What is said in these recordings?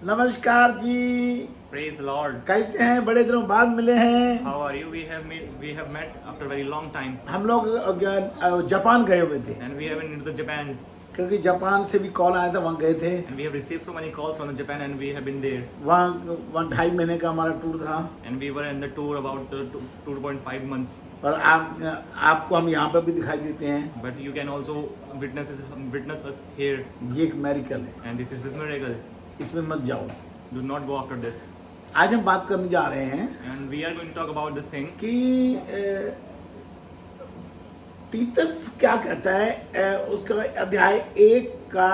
नमस्कार जी। Praise the Lord. कैसे हैं? बड़े दिनों बाद मिले हैं। How are you? We have met after a very long time, हम लोग जापान गए हुए थे, and we have been into the Japan, क्योंकि जापान से भी कॉल आया था, वहाँ गए थे। and we have received so many calls from the Japan, and we have been there, वहाँ 2.5 महीने का हमारा टूर था। and we were in the tour about 2.5 months. और आपको हम यहाँ पर भी दिखाई देते हैं। But you can also witness us here, ये एक मैरिकल है, and this is this miracle. इसमें मत जाओ। Do not go after this. आज हम बात करने जा रहे हैं And we are going to talk about this thing. कि तीतस क्या कहता है। उसका अध्याय 1 का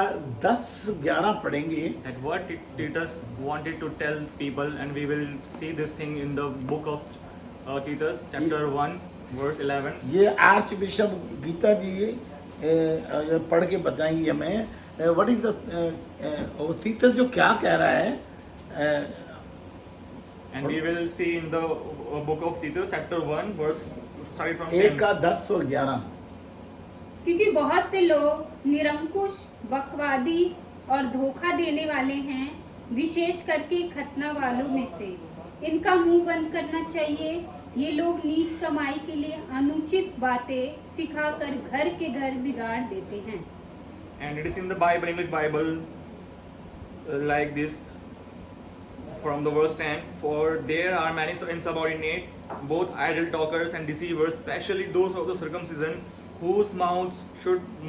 10-11 पढ़ेंगे। That what Titus wanted to tell people, and we will see this thing in the book of Titus, chapter 1, verse 11. ये आर्च बिशप गीता जी पढ़ के बताएंगी हमें व्हाट इज द तीतस जो क्या कह रहा है। And we will see in the book of Titus, chapter 1, verse starting from 1 10. का 10 और 11। क्योंकि बहुत से लोग निरंकुश, बकवादी और धोखा देने वाले हैं, विशेष करके खतना वालों में से। इनका मुंह बंद करना चाहिए। ये लोग नीच कमाई के लिए अनुचित बातें सिखाकर घर के घर बिगाड़ देते हैं। And it is in the Bible, English Bible, like this, from the verse 10. For there are many insubordinate, both idle talkers and deceivers, especially those of the circumcision, whose mouths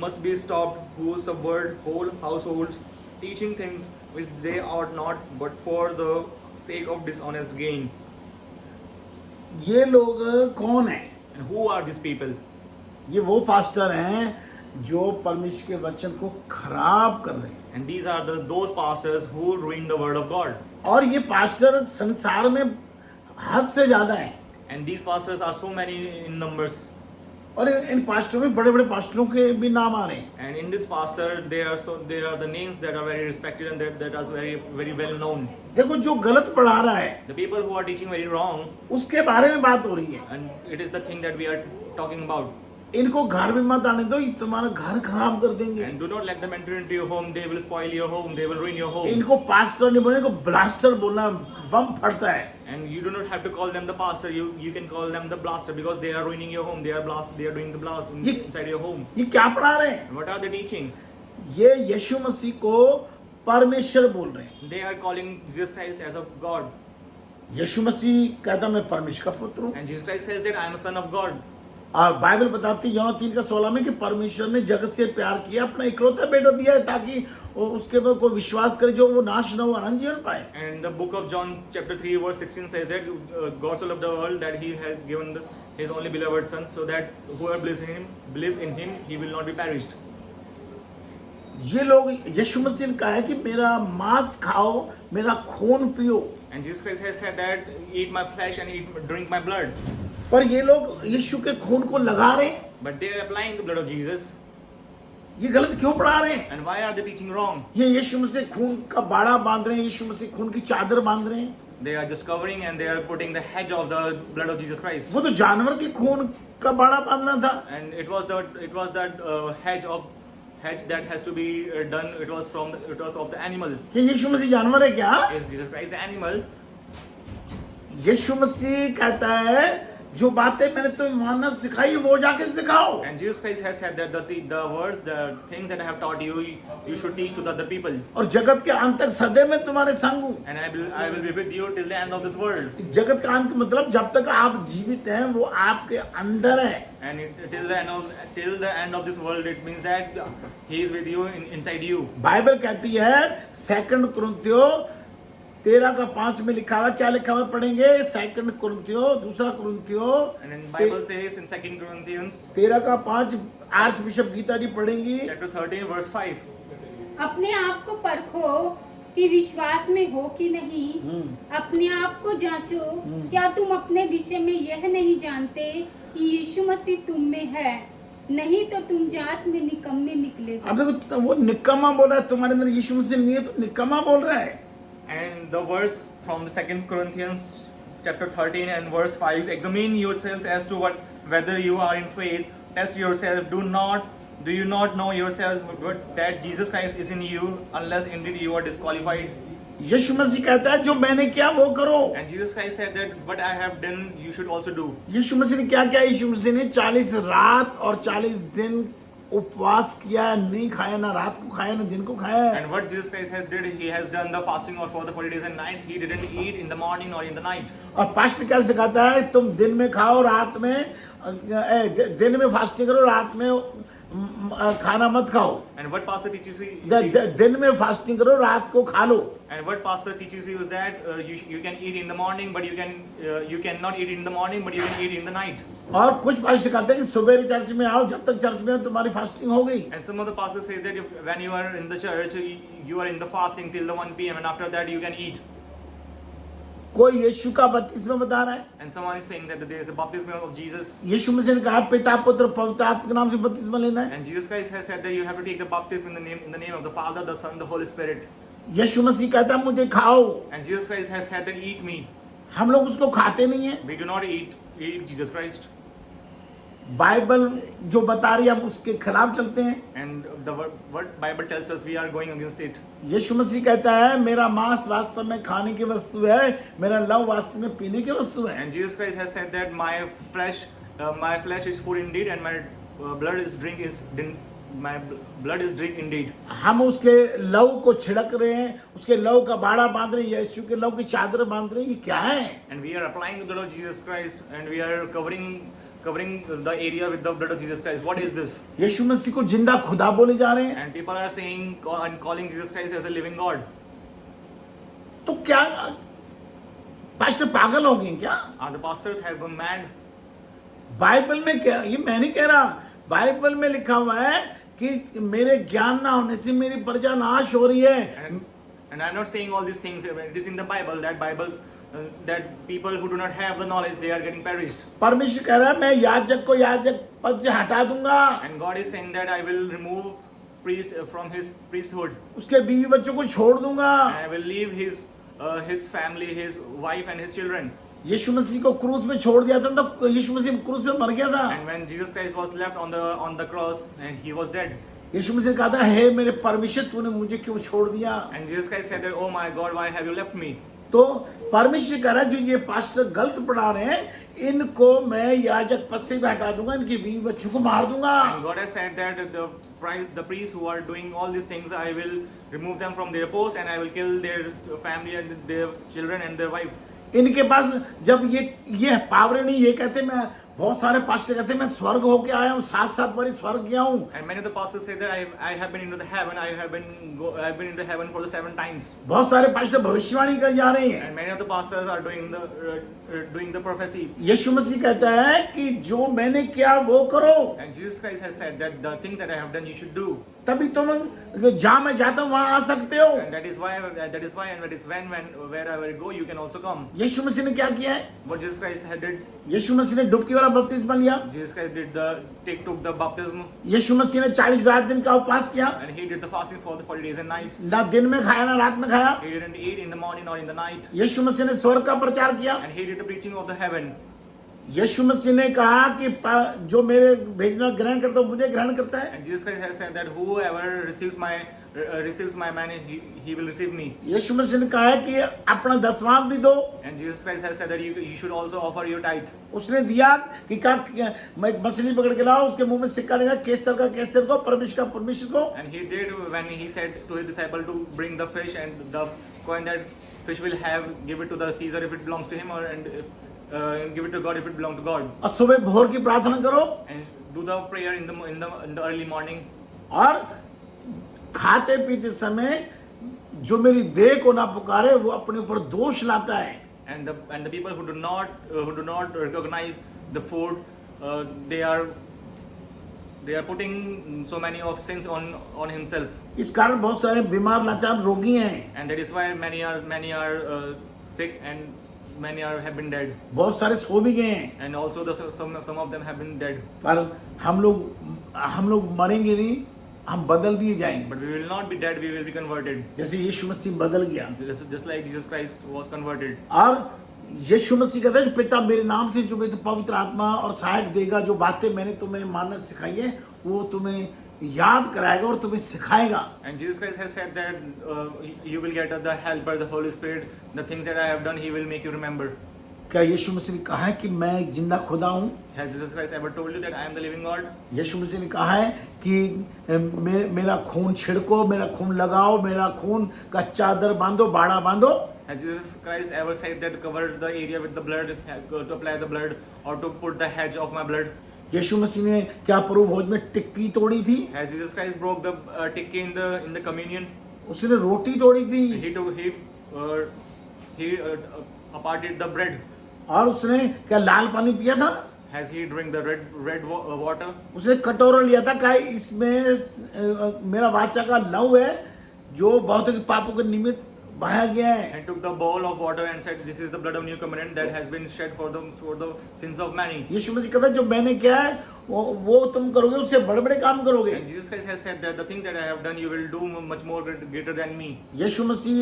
must be stopped, who subvert whole households, teaching things which they ought not, but for the sake of dishonest gain. ये लोग कौन है? And who are these people? ये वो pastor हैं जो परमेश्वर के वचन को खराब कर रहे हैं। And these are those pastors who ruin the word of God. और ये पास्टर संसार में हद से ज्यादा है। And these pastors are so many in numbers. और इन पास्टरों में बड़े बड़े पास्टरों के भी नाम आ रहे हैं। And in this pastor, there are the names that are very respected and that are very well known. देखो, जो गलत पढ़ा रहा है The people who are teaching very wrong, उसके बारे में बात हो रही है। and it is the thing that we are talking about. इनको घर में मत आने दो, ये तुम्हारा घर खराब कर देंगे। And do not let them enter into your home. They will spoil your home. They will ruin your home. इनको पास्टर नहीं बोलने, इनको ब्लास्टर बोलना, बम फटता है। And you do not have to call them the pastor. You can call them the blaster because they are ruining your home. They are doing the blast inside your home. ये क्या पढ़ा रहे हैं? And what are they teaching? ये यीशु मसीह को परमेश्वर बोल रहे हैं। They are calling Jesus Christ as a God. यीशु मसीह कहता मैं परमेश्वर का पुत्र हूँ। And Jesus Christ says that I am a son of God. और बाइबल बताती है यूहन्ना 3:16 में कि परमेश्वर ने जगत से प्यार किया, अपना इकलौता बेटा दिया है ताकि उसके पर कोई विश्वास करे जो वो नाश न हो, अनंत जीवन पाए। And the book of John chapter 3 verse 16 says that God so loved the world that he has given his only beloved son, so that whoever believes in him he will not be perished. ये लोग यीशु मसीह ने कहा है कि मेरा मांस खाओ, मेरा खून पियो। And Jesus Christ has said that eat my flesh and drink my blood. पर ये लोग यीशु के खून को लगा रहे हैं। But they are applying the blood of Jesus. ये गलत क्यों पढ़ा रहे हैं? And why are they teaching wrong? ये यीशु मसीह खून का बाड़ा बांध रहे हैं, यीशु मसीह खून की चादर बांध रहे हैं। They are just covering and they are putting the hedge of the blood of Jesus Christ. वो तो जानवर के खून का बाड़ा बांधना था। And it was that hedge that has to be done. It was of the animal. ये यीशु मसीह जानवर है क्या? Is Jesus Christ the animal? यीशु मसीह कहता है जो बातें मैंने तुम्हें मानना सिखाई वो जाके सिखाओ। And Jesus Christ has said that the words, the things that I have taught you, you should teach to the other people. और जगत के अंत तक सदैव मैं तुम्हारे संग हूँ। And I will be with you till the end of this world. जगत का अंत मतलब जब तक आप जीवित हैं वो आपके अंदर है। And till the end of this world, it means that He is with you inside you. Bible कहती है 2 कुरिन्थियों 13:5 में लिखा हुआ, क्या लिखा हुआ पढ़ेंगे? 2 कुरिन्थियों 2 कुरिन्थियों And then Bible says in 2 Corinthians 13:5 archbishop Geeta ji पढ़ेंगी। chapter 13 verse 5. अपने आप को परखो कि विश्वास में हो कि नहीं। अपने आप को जांचो, क्या तुम अपने विषय में यह नहीं जानते कि यीशु मसीह तुम में है? नहीं तो तुम जांच में निकम्मे निकले। अब देखो, वो निकम्मा बोल रहा है, तुम्हारे अंदर यीशु मसीह नहीं है तो निकम्मा बोल रहा है। And the verse from the 2 Corinthians chapter 13 and verse 5, examine yourselves as to whether you are in faith. Test yourself. Do you not know yourself that Jesus Christ is in you, unless indeed you are disqualified? यीशु मसीह कहता है जो मैंने किया वो करो। And Jesus Christ said that what I have done, you should also do. यीशु मसीह ने क्या किया? यीशु मसीह ने 40 रात और 40 दिन उपवास किया, नहीं खाया, ना रात को खाया ना दिन को खाया। And what Jesus Christ has did, he has done the fasting for the 40 days and nights. He didn't eat in the morning or in the night. और पास्टर क्या सिखाता है? तुम दिन में खाओ, रात में दिन में फास्टिंग करो, रात में खाना मत खाओ। And what pastor teaches you? दिन में फास्टिंग करो, रात को खा लो। And what pastor teaches you is that you can eat in the morning, but you cannot eat in the morning, but you can eat in the night. और कुछ pastor सिखाते हैं कि सुबह चर्च में आओ, जब तक चर्च में हो तुम्हारी फास्टिंग हो गई। And some of the pastors say that when you are in the church, you are in the fasting till the 1 p.m. and after that you can eat. कोई यीशु का बपतिस्मा बता रहा है। And someone is saying that there is a baptism of Jesus. यीशु मसीह ने कहा पिता पुत्र पवित्र आत्मा के नाम से बपतिस्मा लेना है। And Jesus Christ has said that you have to take the baptism in the name of the Father, the Son, the Holy Spirit. यीशु मसीह कहता है मुझे खाओ। And Jesus Christ has said that eat me. हम लोग उसको खाते नहीं है। We do not eat Jesus Christ. Bible जो बता रही है हम उसके खिलाफ चलते हैं। And what Bible tells us, we are going against it. यीशु मसीह कहता है मेरा मांस वास्तव में खाने की वस्तु है, मेरा लहू वास्तव में पीने की वस्तु है। And Jesus Christ has said that my flesh is food indeed, and my blood is drink indeed. हम उसके लहू को छिड़क रहे हैं, उसके लहू का बाड़ा बांध रहे हैं, यीशु के लहू की चादर बांध रहे हैं। ये क्या है? And we are applying the blood of Jesus Christ, and we are covering the area with the blood of Jesus Christ. What is this? यीशु मसीह को जिंदा खुदा बोले जा रहे हैं। And people are saying and calling Jesus Christ as a living God. तो क्या pastor पागल हो गए क्या? Are the pastors have gone mad? Bible में क्या, ये मैं नहीं कह रहा, बाइबल में लिखा हुआ है कि मेरे ज्ञान ना होने से मेरी प्रजा नाश हो रही है। And I'm not saying all these things. It is in the Bible that people who do not have the knowledge, they are getting perished. परमेश्वर कह रहा है मैं याजक को याजक पद से हटा दूंगा। And God is saying that I will remove priest from his priesthood. उसके बीवी बच्चों को छोड़ दूंगा। And I will leave his family, his wife and his children. यीशु मसीह को क्रूस में छोड़ दिया था तो यीशु मसीह क्रूस में मर गया था। And when Jesus Christ was left on the cross and he was dead. यीशु मसीह कहा था हे मेरे परमेश्वर तूने मुझे क्यों छोड़ दिया? And Jesus Christ said that, oh my God, why have you left me? तो परमेश्वर कह रहा है जो ये पास्टर गलत पढ़ा रहे हैं इनको मैं याजक पद से भी हटा दूंगा, इनके बीवी बच्चों को मार दूंगा। And God has said that the priests who are doing all these things, I will remove them from their post and I will kill their family and their children and their wife. इनके पास जब ये power नहीं, ये कहते मैं बहुत सारे pastor कहते मैं स्वर्ग होके आया हूँ, 7 बार स्वर्ग गया हूँ। And many of the pastors say that I have been into the heaven, I have been into heaven for the 7 times. बहुत सारे पास्टर भविष्यवाणी कर जा रहे हैं। And many of the pastors are doing the prophecy. यीशु मसीह कहता है कि जो मैंने किया वो करो। And Jesus Christ has said that the thing that I have done you should do. तभी तुम जहाँ मैं जाता हूँ वहाँ आ सकते हो। And that is why and that is when wherever you go you can also come. यीशु मसीह ने क्या किया है? What Jesus Christ had did. यीशु मसीह ने डुबकी वाला बपतिस्मा लिया। Jesus Christ took the baptism. यीशु मसीह ने 40 रात दिन का उपवास किया। And he did the fasting for the 40 days and nights. ना दिन में खाया ना रात में खाया। He didn't eat in the morning or in the night. यीशु मसीह ने स्वर्ग का प्रचार किया। And he did the preaching of the heaven. यीशु मसीह ने कहा कि जो मेरे भेजना ग्रहण करता है मुझे ग्रहण करता है। And Jesus Christ has said that whoever receives my money, he will receive me. यीशु मसीह ने कहा है कि अपना दसवां भी दो। And Jesus Christ has said that you should also offer your tithe. उसने दिया कि मैं एक मछली पकड़ के लाओ, उसके मुंह में सिक्का लेना, केसर का केसर को, परमेश्वर का परमेश्वर को। And he did when he said to his disciple to bring the fish and the coin that fish will have, give it to the Caesar if it belongs to him, or give it to God if it belongs to God. और सुबह भोर की प्रार्थना करो। And do the prayer in the early morning. और खाते पीते समय जो मेरी देह को ना पुकारे वो अपने ऊपर दोष लाता है। And the people who do not recognize the food, they are putting so many of sins on himself. इस कारण बहुत सारे बीमार लाचार रोगी हैं। And that is why many are sick and many have been dead. बहुत सारे सो भी गए हैं। And also some of them have been dead. पर हम लोग मरेंगे नहीं, हम बदल दिए जाएंगे। But we will not be dead, we will be converted. जैसे यीशु मसीह बदल गया। Just like Jesus Christ was converted. और यीशु मसीह कहता है पिता मेरे नाम से जो मैं तो पवित्र आत्मा और सहायक देगा, जो बातें मैंने तुम्हें मानना सिखाई है वो तुम्हें याद कराएगा और तुम्हें सिखाएगा। And Jesus Christ has said that you will get the helper, the Holy Spirit. The things that I have done, He will make you remember. क्या यीशु मसीह ने कहा है कि मैं एक जिंदा खुदा हूँ? Has Jesus Christ ever told you that I am the living God? यीशु मसीह ने कहा है कि मेरा खून छिड़को, मेरा खून लगाओ, मेरा खून का चादर बांधो, बाड़ा बांधो। Has Jesus Christ ever said that cover the area with the blood, to apply the blood, or to put the hedge of my blood? यीशु मसीह ने क्या प्रभु भोज में टिक्की तोड़ी थी? Has Jesus Christ broke the tikki in the communion? उसने रोटी तोड़ी थी He parted the bread. और उसने क्या लाल पानी पिया था? Has he drink the red water? उसने कटोरा लिया था, कहा इसमें मेरा वाचा का लहू है जो बहुतों के पापों के निमित्त बहाया गया है। And took the bowl of water and said, "This is the blood of new covenant that has been shed for the sins of many." यीशु मसीह कहता है जो मैंने किया है वो तुम करोगे, उससे बड़े बड़े काम करोगे। And Jesus Christ has said that the things that I have done, you will do much more greater than me. यीशु मसीह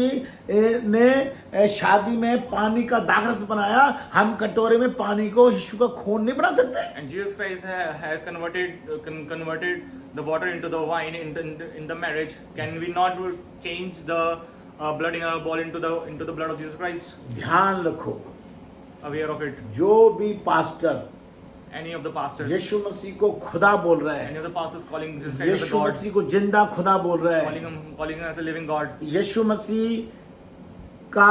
ने शादी में पानी का दाखरस बनाया, हम कटोरे में पानी को यीशु का खून नहीं बना सकते। And Jesus Christ has converted the water into the wine in the marriage. Can we not change the blood in our bowl into the blood of Jesus Christ? ध्यान रखो, Aware of it. जो भी pastor Any of the pastors, यीशु मसीह को खुदा बोल रहा any है, of the pastors calling Jesus Christ as a Yeshu God, मसीह को जिंदा खुदा बोल रहा है, calling him as a living God, यीशु मसीह का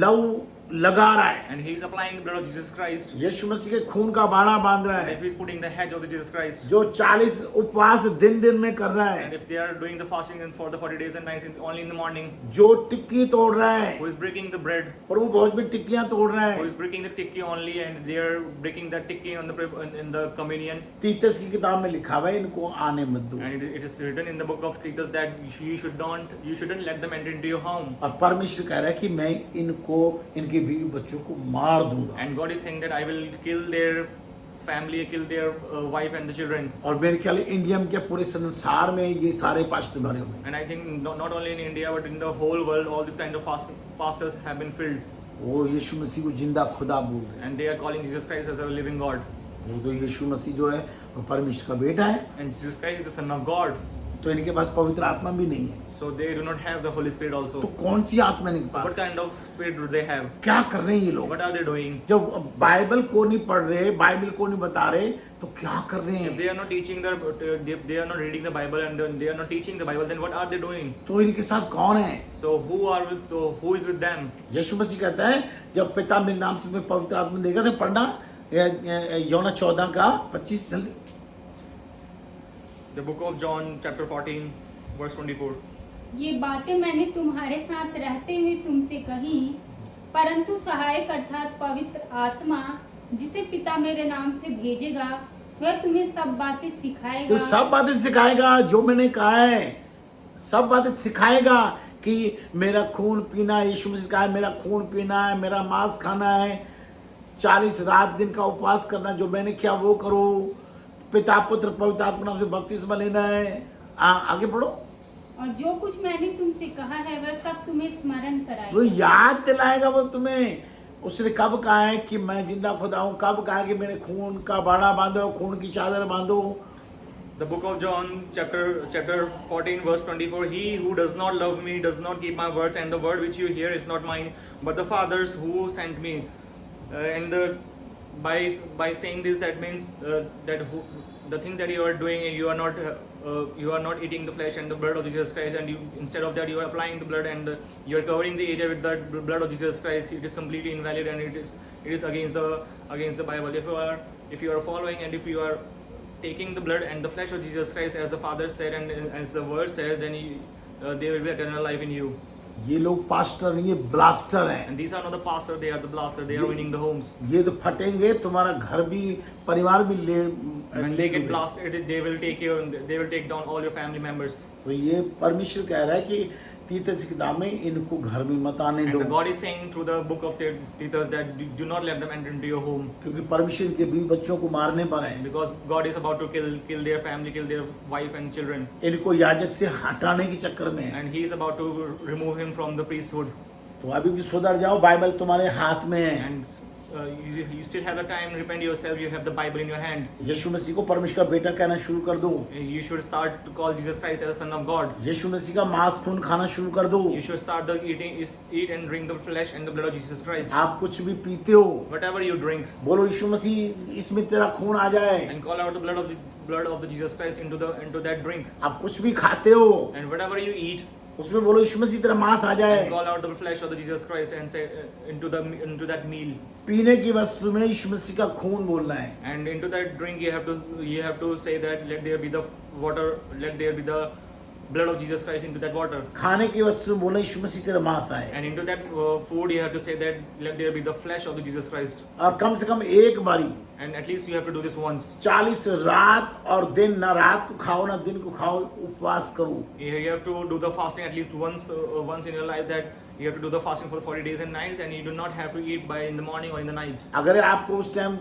लहू लगा रहा है, and he is applying the blood of Jesus Christ. यीशु मसीह के खून का बाड़ा बांध रहा And है, if he is putting the hedge of the Jesus Christ, जो 40 उपवास दिन दिन में कर रहा and है, if they are doing the fasting and for the 40 days and nights only in the morning, जो टिक्की तोड़ रहा है, who is breaking the bread, प्रभु भोज में टिक्कियां तोड़ रहा who है। is breaking the tikki only, and they are breaking the tikki in the communion. तीतस की किताब में लिखा हुआ है इनको आने मत दो, And it is written in the book of Titus that you shouldn't let them enter into your home. और परमेश्वर कह रहा है कि मैं इनको, इनके बीवी बच्चों को मार दूंगा, And God is saying that I will kill their family, kill their wife and the children. और मेरे ख्याल इंडिया में क्या पूरे संसार में ये सारे पास्टर भरे हुए हैं। And I think not only in India but in the whole world, all these kind of pastors have been filled, वो यीशु मसीह को जिंदा खुदा बोल रहे हैं। and they are calling Jesus Christ as a living God. वो तो यीशु मसीह जो है वो परमेश्वर का बेटा है, And Jesus Christ is the Son of God. तो इनके पास पवित्र आत्मा भी नहीं है, So they do not have the Holy Spirit तो also. कौन सी आत्मा इनके What pass? kind of spirit do they have? क्या कर रहे हैं ये लोग? What are they doing? जब बाइबल को नहीं पढ़ रहे, बाइबल को नहीं बता रहे, तो क्या कर रहे If हैं? they are not teaching if they are not reading the Bible and then they are not teaching the Bible, then what are they doing? तो इनके साथ कौन है? So who is with them? यीशु मसीह कहता है जब पिता मेरे नाम से मैं पवित्र आत्मा देगा, तो पढ़ना यूहन्ना 14 का 25 जल्दी। The book of John chapter 14 verse 24. ये बातें मैंने तुम्हारे साथ रहते हुए तुमसे कही, परंतु सहायक अर्थात पवित्र आत्मा जिसे पिता मेरे नाम से भेजेगा, वह तुम्हें सब बातें तो सिखाएगा। सब बातें सिखाएगा जो मैंने कहा है, सब बातें सिखाएगा कि मेरा खून पीना, यीशु मसीह कहा है मेरा खून पीना है, मेरा मांस खाना है, 40 रात दिन का उपवास करना, जो मैंने किया वो करो, पिता पुत्र पवित्र आत्मा नाम से बपतिस्मा लेना है। आगे पढ़ो। और जो कुछ मैंने तुमसे कहा है वह सब तुम्हें स्मरण वो कराएगा। याद दिलाएगा वो तुम्हें। उसने कब कहा है कि मैं जिंदा खुदा हूँ, कब कहा है कि मेरे खून का बाड़ा बांधो, खून की चादर बांधो। The book of John chapter 14 verse 24. He who does not love me does not keep my words, and the word which you hear is not mine, but the Father's who sent me. By saying this, that means the things that you are doing, you are not eating the flesh and the blood of Jesus Christ, and instead of that you are applying the blood and you are covering the area with the blood of Jesus Christ. It is completely invalid, and it is against the Bible. If you are following and if you are taking the blood and the flesh of Jesus Christ as the Father said and as the Word said, then there will be eternal life in you. ये लोग pastor नहीं, ये blaster हैं। And these are not the pastor, they are the blaster. They are winning the homes. ये तो फटेंगे, तुम्हारा घर भी, परिवार भी ले। When they get blasted, they will take down all your family members. तो ये परमेश्वर कह रहा है कि तीतस की किताब में इनको घर में मत आने दो, And God is saying through the book of Titus that do not let them enter into your home, क्योंकि परमेश्वर के बीवी बच्चों को मारने पर है। because God is about to kill their family, kill their wife and children, इनको याजक से हटाने के चक्कर में है। and He is about to remove him from the priesthood. तो अभी भी सुधर जाओ, बाइबल तुम्हारे हाथ में है। and you still have the time. Repent yourself. You have the Bible in your hand. यीशु मसीह को परमेश्वर का बेटा कहना शुरू कर दो। You should start to call Jesus Christ as the Son of God. यीशु मसीह का मांस खून खाना शुरू कर दो। You should start eat and drink the flesh and the blood of Jesus Christ. आप कुछ भी पीते हो, Whatever you drink, बोलो यीशु मसीह इसमें तेरा खून आ जाए। and call out the blood of the Jesus Christ into that drink. आप कुछ भी खाते हो, And whatever you eat, उसमें बोलो यीशु मसीह तेरा मांस आ जाए। and call out the flesh of the Jesus Christ and say into that meal. पीने की वस्तु में यीशु मसीह का खून बोलना है। And into that drink you have to say that let there be the water, let there be the blood of Jesus Christ into that water. खाने की वस्तु में बोलना यीशु मसीह तेरा मांस आए। And into that food you have to say that let there be the flesh of the Jesus Christ. और कम से कम एक बारी And at least you have to do this once. 40 रात और दिन, ना रात को खाओ ना दिन को खाओ, उपवास करो। You have to do the fasting at least once in your life, that you have to do the fasting for 40 days and nights, and you do not have to eat by in the morning or in the night. अगर आपको उस time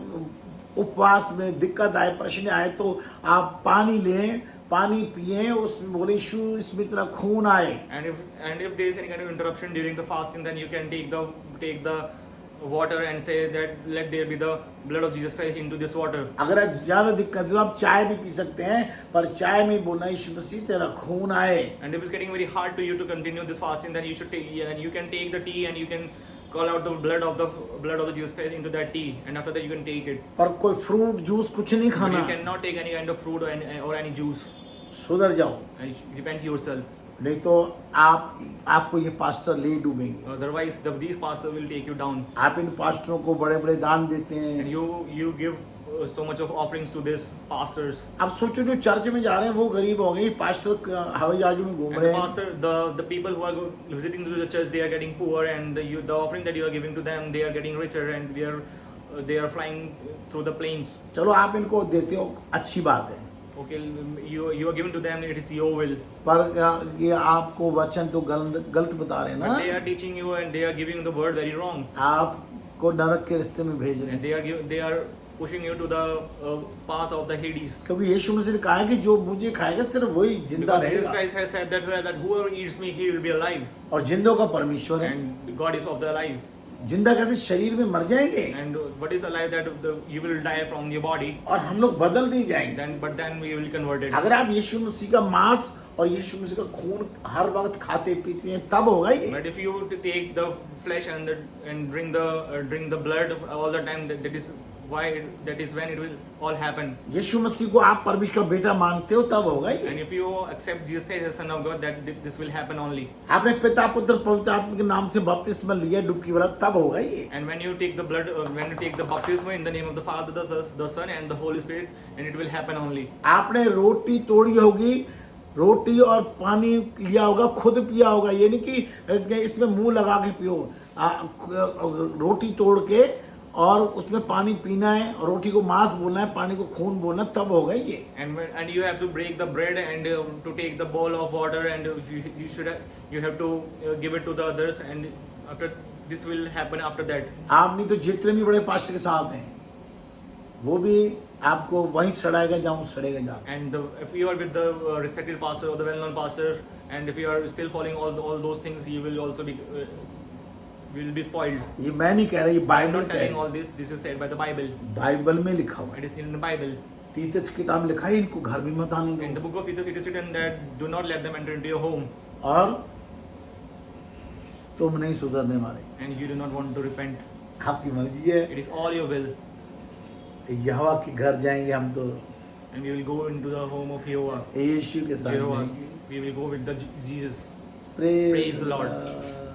उपवास में दिक्कत आए, प्रश्न आए, तो आप पानी लें, पानी पिए, उसमें बोले यीशु इसमें तेरा खून आए। And if there is any kind of interruption during the fasting, then you can take the water and say that let there be the blood of Jesus Christ into this water. अगर ज्यादा दिक्कत है तो आप चाय भी P सकते हैं, पर चाय में बोलना यीशु मसीह तेरा खून आए। And if it's getting very hard to you to continue this fasting, then you should take, and you can take the tea and you can call out the blood of the Jesus Christ into that tea, and after that you can take it. पर कोई fruit juice कुछ नहीं But खाना। you cannot take any kind of fruit or any juice. सुधर जाओ, And repent yourself. नहीं तो आपको ये पास्टर ले डूबेंगे। Otherwise, these pastors will take you down. आप इन पास्टरों को बड़े बड़े दान देते And हैं। you give so much of offerings to these pastors. आप सोचो जो चर्च में जा रहे हैं वो गरीब हो गए, पास्टर हवाई जहाजों में घूम And रहे the हैं। pastor, the people who are visiting to the church, they are getting poor, and the offering that you are giving to them, they are getting richer, and they are flying through the planes. चलो आप इनको देते हो, अच्छी बात है, Okay, you are giving to them, it is your will. पर ये आपको वचन तो गलत बता रहे हैं But they ना। are teaching you and they are giving you the word very wrong. आपको नरक के रास्ते में भेज रहे And हैं, they are pushing you to the path of the Hades. क्योंकि यीशु मसीह ने कहा है कि जो मुझे खाएगा सिर्फ वही जिंदा Because Jesus रहेगा, Christ has said that whoever eats me, he will be alive. और जिंदों का परमेश्वर है। And God is of the alive. जिंदा कैसे, शरीर में मर जाएंगे And what is alive, that you will die from your body. और हम लोग बदल नहीं जाएंगे। But then we will be converted. अगर आप यीशु मसीह का मांस और यीशु मसीह का खून हर वक्त खाते पीते हैं तब होगा ये। But if you take the flesh and drink the blood all the time, that is when it will all happen. यीशु मसीह को आप परमेश्वर का बेटा मानते हो तब होगा ये। And if you accept Jesus Christ as Son of God, that this will happen only. आपने पिता पुत्र पवित्र आत्मा के नाम से बपतिस्मा लिया, डुबकी वाला, तब होगा ये। And when you take the blood, when you take the baptism in the name of the Father, the Son, and the Holy Spirit, and it will happen only. आपने रोटी तोड़ी होगी, रोटी और पानी लिया होगा, खुद पिया होगा, ये नहीं कि इसमें मुंह लगा के पियो। रोटी तोड़ के और उसमें पानी पीना है, और रोटी को मांस बोलना है, पानी को खून बोलना, तब होगा ये। And you have to break the bread and to take the bowl of water, and you have to give it to the others, and after this will happen after that. आप नहीं तो जितने भी बड़े पास्टर के साथ हैं वो भी आपको वहीं सड़ाएगा जहाँ सड़ेगा जा। And if you are with the respected pastor or the well-known pastor, and if you are still following all those things, you will also will be spoiled. ये मैं नहीं कह रहा, ये I'm बाइबल not कह telling रही all this. This is said by the Bible. Bible में लिखा हुआ It है। is in the Bible. तीतस की किताब लिखा है, इनको घर में मत आने In the दो, book of Titus, it is written that do not let them enter into your home, और तुम नहीं सुधरने वाले, and you do not want to repent. आपकी मर्जी है। It is all your will, यहोवा के घर जाएंगे हम तो, and we will go into the home of Jehovah. यीशु के साथ Jehovah. जाएंगे। We will go with the Jesus. Praise Praise the Lord. God.